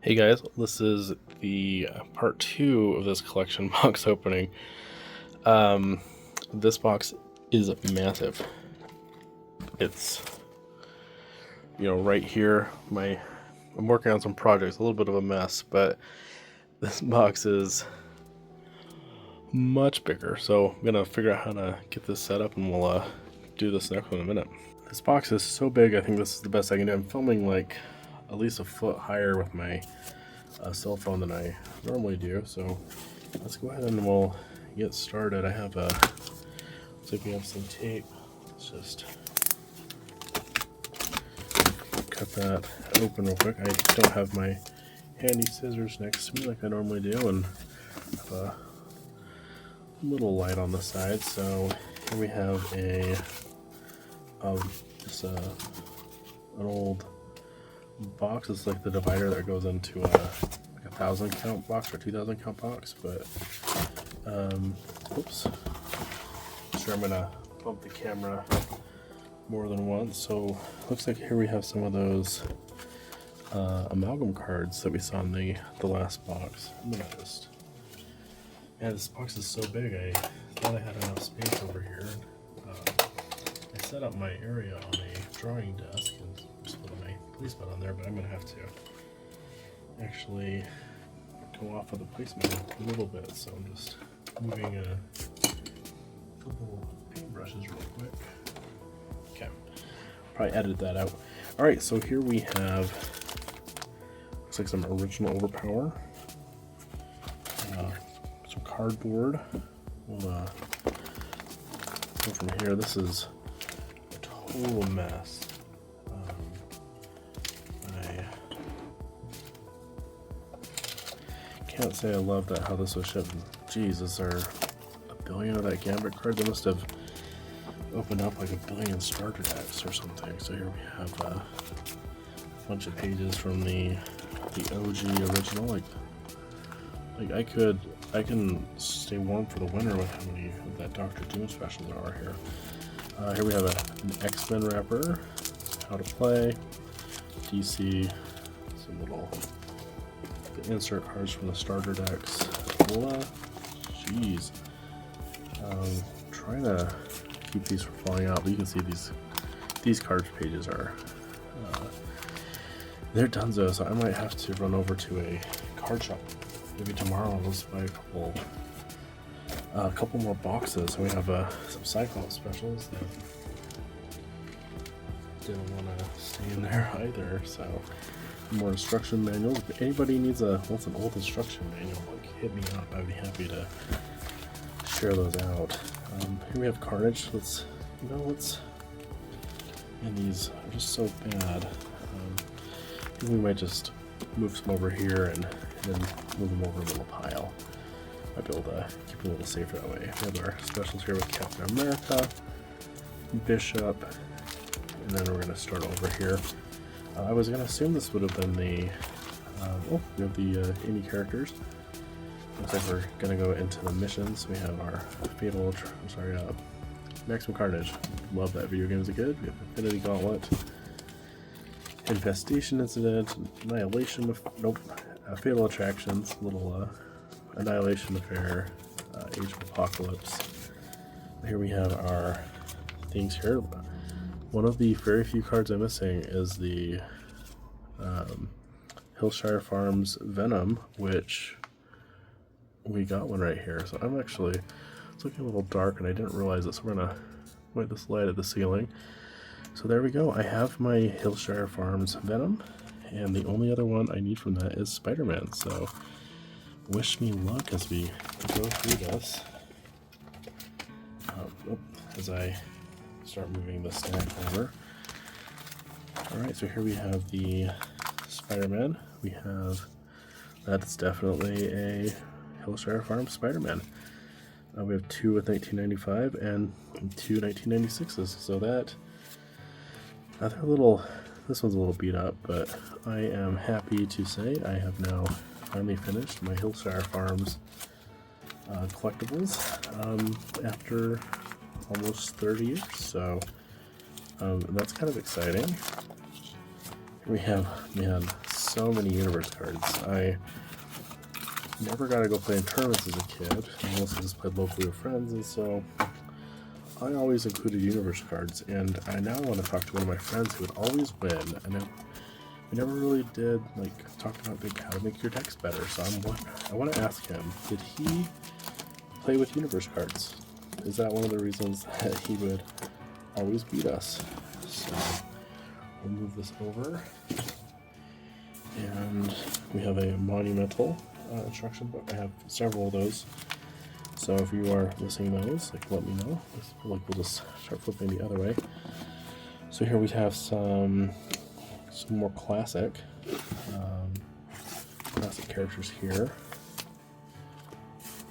Hey guys, this is the part 2 of this collection box opening. This box is massive. It's, right here. I'm working on some projects, a little bit of a mess, but this box is much bigger. So I'm gonna figure out how to get this set up, and we'll do this next one in a minute. This box is so big, I think this is the best I can do. I'm filming like at least a foot higher with my cell phone than I normally do, so let's go ahead and we'll get started. I have looks like we have some tape. Let's just cut that open real quick. I don't have my handy scissors next to me like I normally do, and have a little light on the side. So here we have just an old box. It's like the divider that goes into like a 1,000 count box or 2,000 count box, but oops, sure, I'm gonna bump the camera more than once. So looks like here we have some of those amalgam cards that we saw in the last box. I'm gonna just, yeah, this box is so big, I thought I had enough space over here. I set up my area on a drawing desk and just put my placement on there, but I'm gonna have to actually go off of the placement a little bit, so I'm just moving a couple paintbrushes real quick. Okay, probably edit that out. All right, so here we have, looks like some original Overpower, some cardboard. We'll go from here. This is a total mess. I can't say I love that how this was shipped. Geez, is there a billion of that Gambit card? They must have opened up like a billion starter decks or something. So here we have a bunch of pages from the OG original. Like I can stay warm for the winter with how many of that Doctor Doom special there are here. Here we have an X-Men wrapper, how to play, DC, some little insert cards from the starter decks. Jeez. Trying to keep these from falling out, but you can see these card pages are they're donezo, so I might have to run over to a card shop maybe tomorrow and let's buy a couple more boxes. So we have some Cyclops specials that didn't want to stay in there either, so more instruction manuals. If anybody wants an old instruction manual, like, hit me up. I'd be happy to share those out. Here we have Carnage. And these are just so bad. I think we might just move some over here and then move them over a little pile. Might be able to keep it a little safer that way. We have our specials here with Captain America, Bishop, and then we're going to start over here. I was going to assume this would have been we have the indie characters. Looks like we're going to go into the missions. We have our Maximum Carnage. Love that video game as a kid. We have Infinity Gauntlet, Infestation Incident, Annihilation, Fatal Attractions, little Annihilation Affair, Age of Apocalypse. Here we have our things here. One of the very few cards I'm missing is the Hillshire Farms Venom, which we got one right here. So it's looking a little dark and I didn't realize it, so we're gonna light this light at the ceiling. So there we go. I have my Hillshire Farms Venom, and the only other one I need from that is Spider-Man. So wish me luck as we go through this. As I start moving the stack over. Alright, so here we have the Spider-Man. That's definitely a Hillshire Farms Spider-Man. We have two with 1995 and two 1996s, so this one's a little beat up, but I am happy to say I have now finally finished my Hillshire Farms collectibles after almost 30 years, so that's kind of exciting. We have, man, so many universe cards. I never got to go play in tournaments as a kid. I mostly just played locally with friends, and so I always included universe cards. And I now want to talk to one of my friends who would always win, and we never really did like talk about like how to make your decks better. So I want to ask him, did he play with universe cards? Is that one of the reasons that he would always beat us? So we'll move this over, and we have a monumental instruction book. I have several of those, so if you are missing those, like, let me know. Like, we'll just start flipping the other way. So here we have some more classic characters here.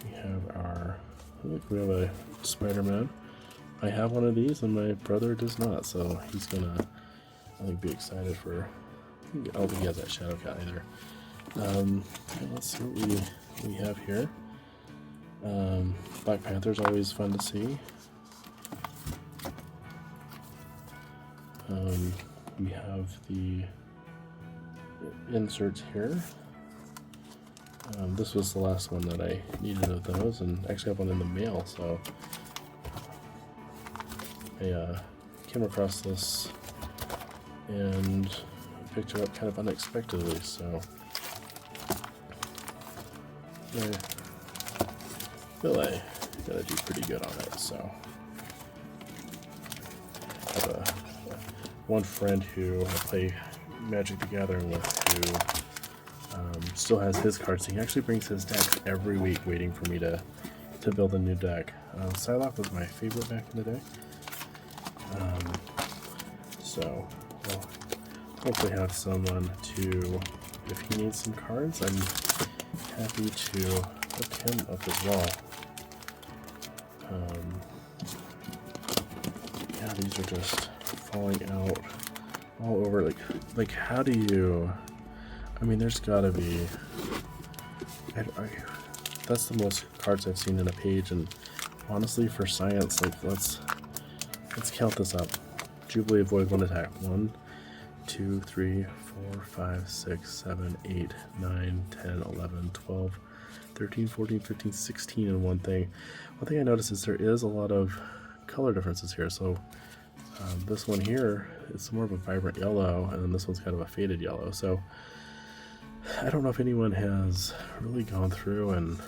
We have our, we have a Spider-Man. I have one of these, and my brother does not, so he's gonna, I think, be excited for. I don't think he has that Shadow Cat either. Let's see what we have here. Black Panther's always fun to see. We have the inserts here. This was the last one that I needed of those, and actually have one in the mail, so I came across this and picked it up kind of unexpectedly, so I feel I gotta do pretty good on it. So I have one friend who I play Magic the Gathering with who still has his cards. He actually brings his deck every week waiting for me to build a new deck. Psylocke was my favorite back in the day. So we'll hopefully have someone to, if he needs some cards, I'm happy to hook him up as well. Yeah, these are just falling out all over. Like how do you? I mean, there's gotta be. That's the most cards I've seen in a page, and honestly, for science, like let's count this up. Jubilee avoid one attack. 1, 2, 3, 4, 5, 6, 7, 8, 9, 10, 11, 12, 13, 14, 15, 16 in one thing. One thing I noticed is there is a lot of color differences here. So this one here is more of a vibrant yellow, and then this one's kind of a faded yellow. So I don't know if anyone has really gone through and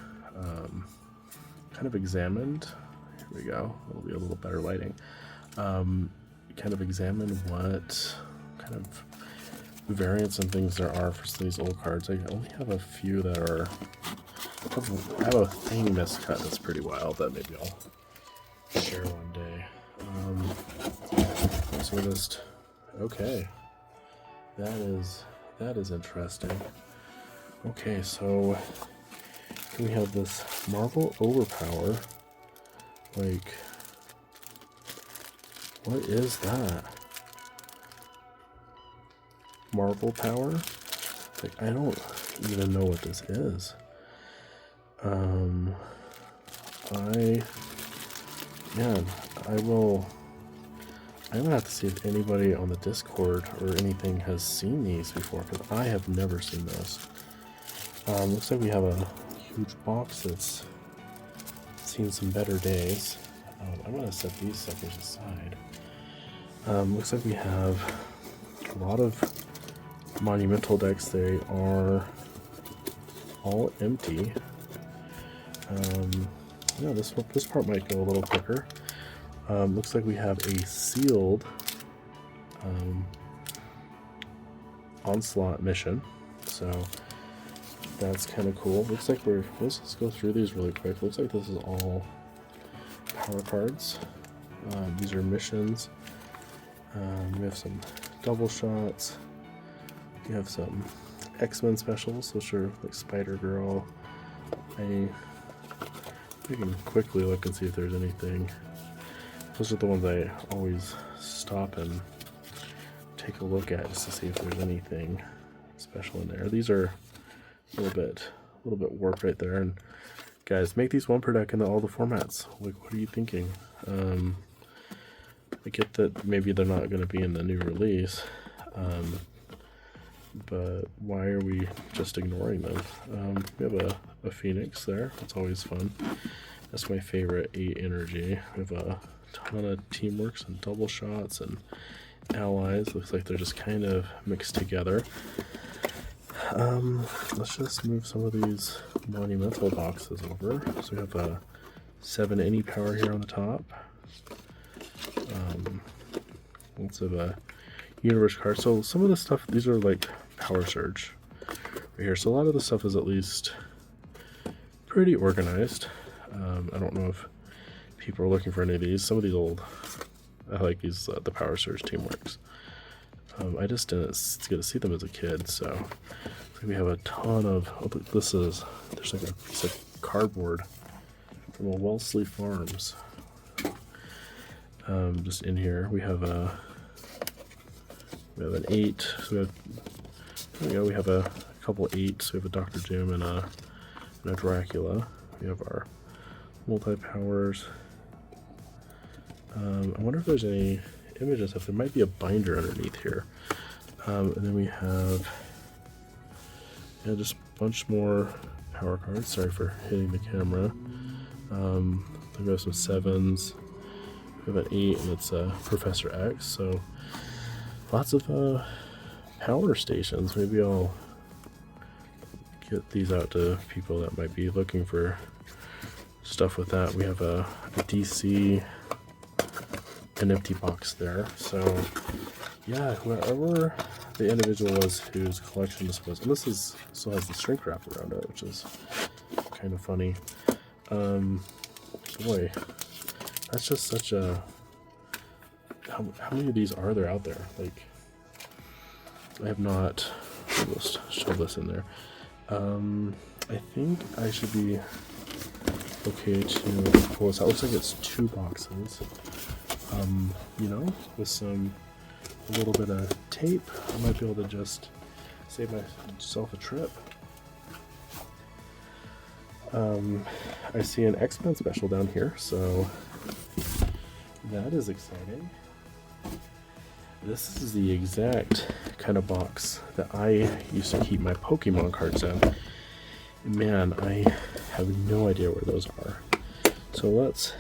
kind of examined. Here we go. It'll be a little better lighting. Kind of examine what kind of variants and things there are for some of these old cards. I only have a few that are. I have a thing miscut that's pretty wild that maybe I'll share one day. So just okay. That is interesting. Okay, so we have this Marvel Overpower. Like, what is that? Marvel Power? Like, I don't even know what this is. I'm gonna have to see if anybody on the Discord or anything has seen these before, because I have never seen those. Looks like we have a huge box that's seen some better days. I'm gonna set these suckers aside. Looks like we have a lot of monumental decks. They are all empty. Yeah, this part might go a little quicker. Looks like we have a sealed onslaught mission, so that's kind of cool. Looks like let's just go through these really quick. Looks like this is all power cards. These are missions. We have some double shots. We have some X-Men specials, which are like Spider-Girl. We can quickly look and see if there's anything. Those are the ones I always stop and take a look at just to see if there's anything special in there. These are a little bit warped right there. And guys, make these one per deck in all the formats. Like, what are you thinking? I get that maybe they're not going to be in the new release, but why are we just ignoring them? We have a Phoenix there. That's always fun. That's my favorite 8 energy. We have a ton of teamworks and double shots and allies. Looks like they're just kind of mixed together. Let's just move some of these monumental boxes over. So we have a 7 any power here on the top. Lots of universe cards. So some of the stuff, these are like power surge right here. So a lot of the stuff is at least pretty organized. I don't know if people are looking for any of these. Some of these old, I like these, the power surge teamworks. I just didn't get to see them as a kid, so we have a ton of, oh, there's like a piece of cardboard from a Wellesley Farms. Just in here, we have an 8, so we have a couple 8s. We have a Dr. Doom and a Dracula. We have our multi-powers. I wonder if there's any images. If there might be a binder underneath here. And then we have just a bunch more power cards. Sorry for hitting the camera. We have some 7s. We have an 8, and it's Professor X. So lots of power stations. Maybe I'll get these out to people that might be looking for stuff with that. We have a DC, an empty box there. So yeah, whoever the individual was whose collection this was, and this still has the shrink wrap around it, which is kind of funny. Boy, that's just such a, how many of these are there out there? Like, I have not, I'll just shove this in there. I think I should be okay to pull this out. Looks like it's 2 boxes. With a little bit of tape, I might be able to just save myself a trip. I see an X-Men special down here, so that is exciting. This is the exact kind of box that I used to keep my Pokemon cards in. Man, I have no idea where those are. So let's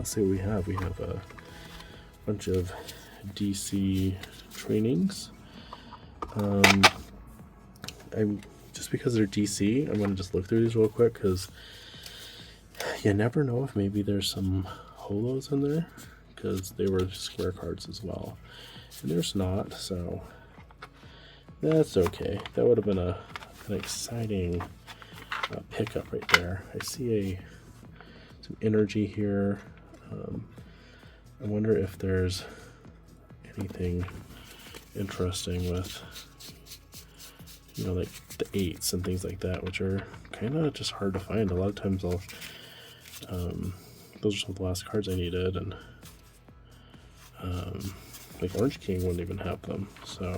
see what we have. We have a bunch of DC trainings. Just because they're DC, I'm gonna just look through these real quick because you never know if maybe there's some holos in there, because they were square cards as well, and there's not, so that's okay. That would have been an exciting pickup right there. I see some energy here. I wonder if there's anything interesting with, like the 8s and things like that, which are kind of just hard to find. A lot of times those are some of the last cards I needed, and like Orange King wouldn't even have them. So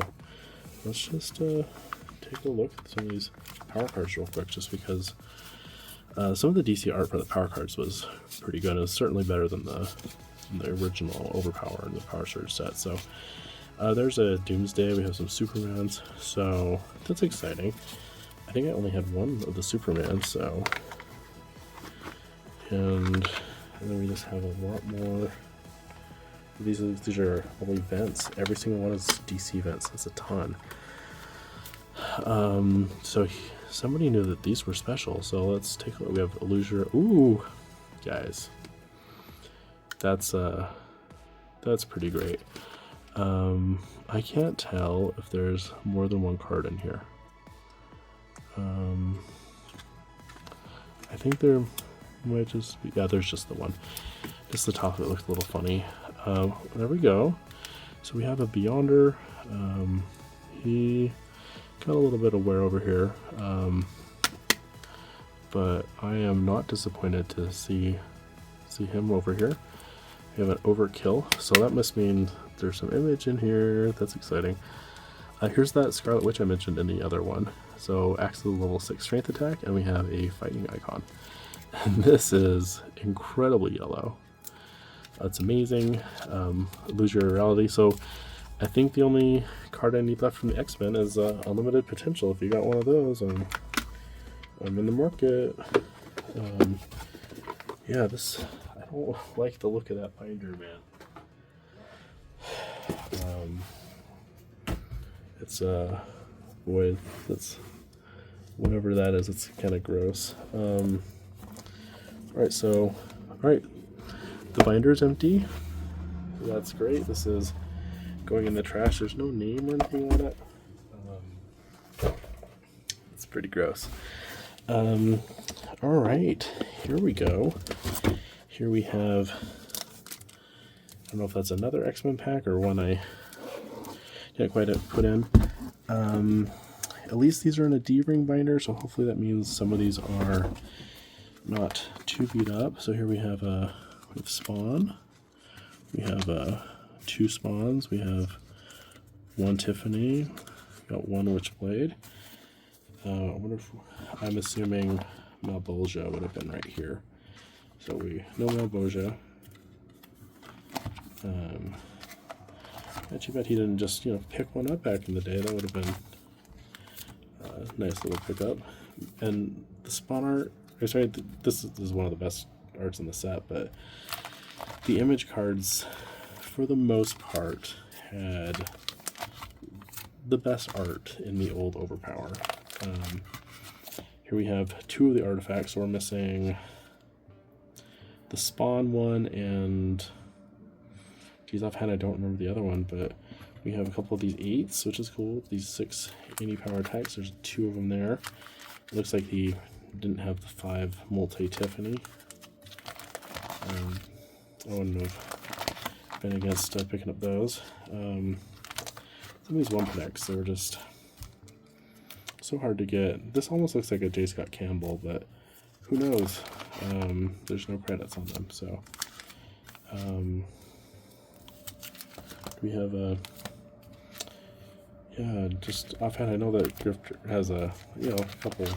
let's just take a look at some of these power cards real quick, just because some of the DC art for the power cards was pretty good. It's certainly better than the original Overpower and the Power Surge set. So there's a Doomsday. We have some Supermans, so that's exciting. I think I only had one of the Superman, so, and then we just have a lot more. These are all events. Every single one is DC events. That's a ton. So somebody knew that these were special. So let's take a look. We have Illusion. Ooh, guys, that's pretty great. I can't tell if there's more than one card in here. I think there might just be, yeah, there's just the one. Just the top of it looks a little funny. There we go. So we have a Beyonder. He got a little bit of wear over here. But I am not disappointed to see him over here. We have an Overkill, so that must mean there's some image in here. That's exciting. Here's that Scarlet Witch I mentioned in the other one. So acts as a level 6 strength attack, and we have a fighting icon. And this is incredibly yellow. It's amazing. Lose your reality. So I think the only card I need left from the X-Men is Unlimited Potential. If you got one of those, I'm in the market. Yeah, this, I don't like the look of that binder, man. It's boy, that's whatever that is. It's kind of gross. All right, so the binder is empty. That's great. This is going in the trash. There's no name or anything on it. It's pretty gross. All right, here we go. Here we have, I don't know if that's another X-Men pack or one I didn't quite put in. At least these are in a D-ring binder, so hopefully that means some of these are not too beat up. So here we have Spawn. We have 2 Spawns. We have 1 Tiffany. We got 1 Witchblade. I wonder if, I'm assuming Malbolgia would have been right here. So we know Malbolgia. I too bad he didn't just, pick one up back in the day. That would have been a nice little pickup. And the Spawn art, sorry, this is one of the best arts in the set, but the image cards, for the most part, had the best art in the old Overpower. Here we have 2 of the artifacts. So we're missing the Spawn one and, geez, offhand I don't remember the other one, but we have a couple of these 8s, which is cool. These 6 anti-power attacks. There's 2 of them there. It looks like he didn't have the 5 multi-Tiffany. I wouldn't have been against picking up those. Some of these 1-packs, they were just so hard to get. This almost looks like a J. Scott Campbell, but who knows? There's no credits on them, so. We have a, yeah, just offhand, I know that Grifter has a, couple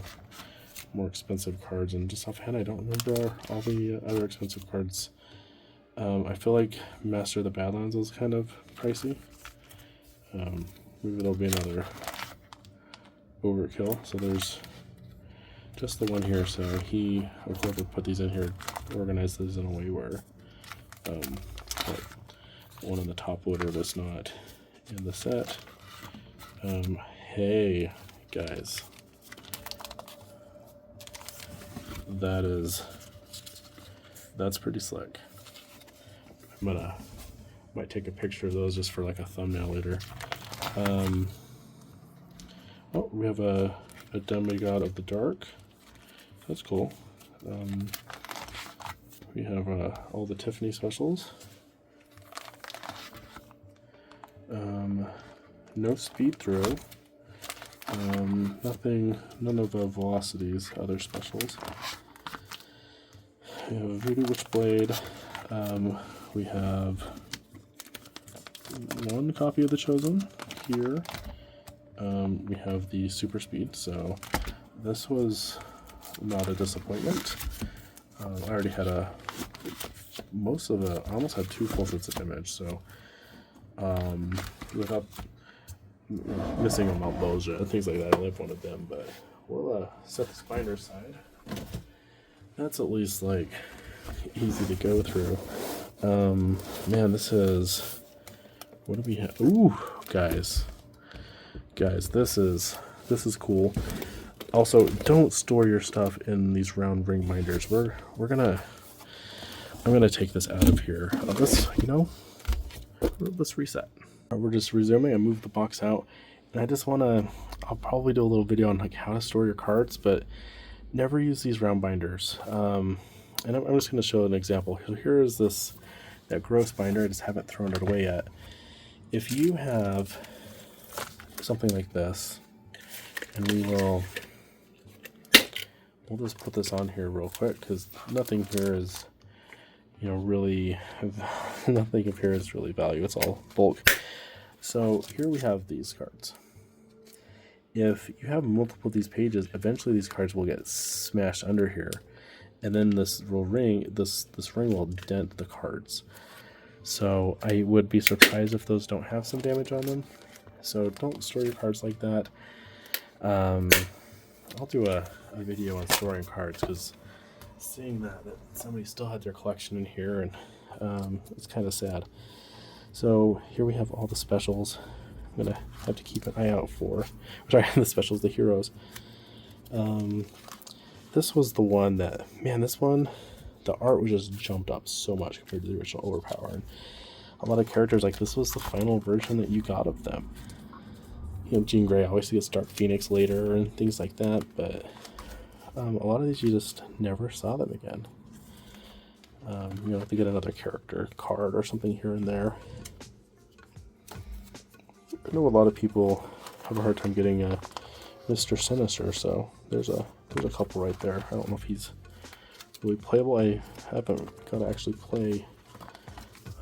more expensive cards, and just offhand, I don't remember all the other expensive cards. I feel like Master of the Badlands was kind of pricey. Maybe there'll be another overkill. So there's just the one here. So whoever put these in here, organized these in a way where the one on the top loader was not in the set. Hey guys, that's pretty slick. Might take a picture of those just for like a thumbnail later. Oh, we have a Demigod of the Dark. That's cool. We have all the Tiffany specials. No speed throw. None of Velocity's other specials. We have Voodoo Witchblade. We have 1 copy of the Chosen here. We have the Super Speed, so this was not a disappointment. I already had I almost had 2 full sets of image, so without missing a Malbolgia, things like that, I only have 1 of them, but we'll set this binder aside. That's at least like easy to go through. Man, this is, what do we have? Ooh, guys, this is cool. Also, don't store your stuff in these round ring binders. I'm gonna take this out of here. Let's reset. We're just resuming. I moved the box out, and I'll probably do a little video on like how to store your cards, but never use these round binders. And I'm just gonna show an example. So here is that gross binder. I just haven't thrown it away yet. If you have something like this, and we'll just put this on here real quick, because nothing here is, really, nothing of here is really value. It's all bulk. So here we have these cards. If you have multiple of these pages, eventually these cards will get smashed under here, and then this ring will dent the cards. So I would be surprised if those don't have some damage on them. So don't store your cards like that. I'll do a video on storing cards, because seeing that somebody still had their collection in here, and it's kind of sad. So here we have all the specials. I'm gonna have to keep an eye out for. Sorry, the specials, the heroes. This was the one that, man, this one, the art was just jumped up so much compared to the original Overpower. And a lot of characters, like, this was the final version that you got of them. You know, Jean Grey obviously gets Dark Phoenix later and things like that, but a lot of these you just never saw them again. You know, to get another character card or something here and there. I know a lot of people have a hard time getting Mr. Sinister, so there's a couple right there. I don't know if he's really playable. I haven't got to actually play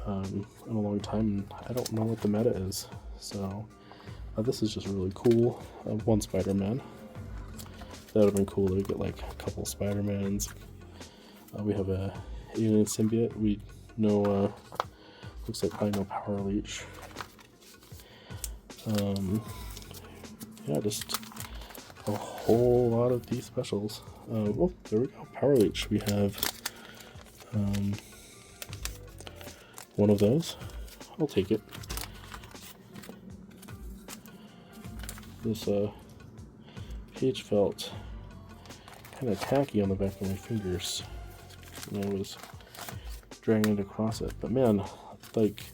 in a long time, and I don't know what the meta is. So this is just really cool. One Spider-Man. That would have been cool to get like a couple Spider-Mans. We have a alien symbiote. We know, looks like probably no Power Leech. Yeah, just a whole lot of these specials. Oh, there we go. Power Leech. We have one of those. I'll take it. This page felt kind of tacky on the back of my fingers when I was dragging it across it. But man, like,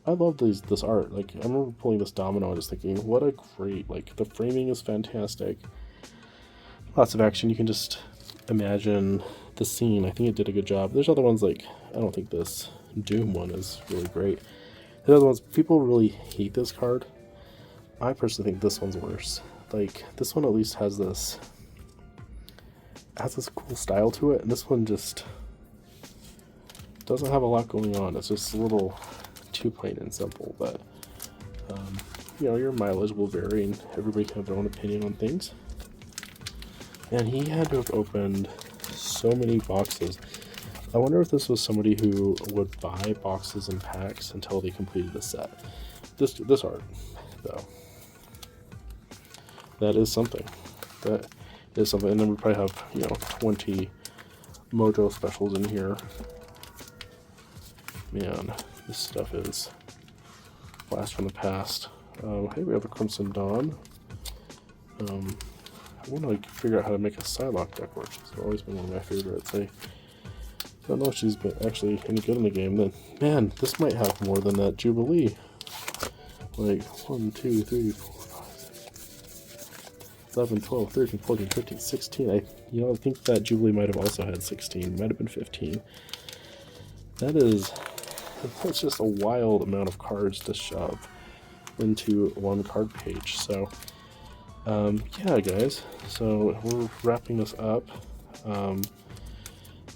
I love this art. Like, I remember pulling this domino and just thinking, what a great, like, the framing is fantastic. Lots of action. You can just imagine the scene. I think it did a good job. There's other ones, like, I don't think this Doom one is really great. The other ones, people really hate this card. I personally think this one's worse. Like, this one at least has this cool style to it, and this one just doesn't have a lot going on. It's just a little too plain and simple, but you know, your mileage will vary and everybody can have their own opinion on things. And he had to have opened so many boxes. I wonder if this was somebody who would buy boxes and packs until they completed the set. This art, though, that is something. That is something. And then we probably have, you know, 20 Mojo specials in here. Man, this stuff is blast from the past. Hey, we have a Crimson Dawn. I want to like figure out how to make a Psylocke deck work. It's always been one of my favorites. I don't know if she's been actually any good in the game. Then, man, this might have more than that Jubilee. Like 1, 2, 3, 4, 5, 11, 12, 13, 14, 15, 16. I think that Jubilee might have also had 16. Might have been 15. That's just a wild amount of cards to shove into one card page. So yeah, guys, so we're wrapping this up.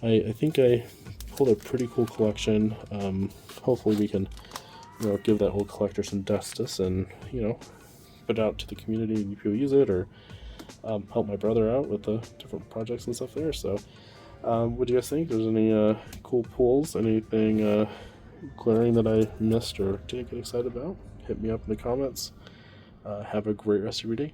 I think I pulled a pretty cool collection. Hopefully we can, you know, give that old collector some justice and, you know, put it out to the community and people use it, or help my brother out with the different projects and stuff there. So what do you guys think? There's any cool pulls, anything glaring that I missed or didn't get excited about? Hit me up in the comments. Have a great rest of your day.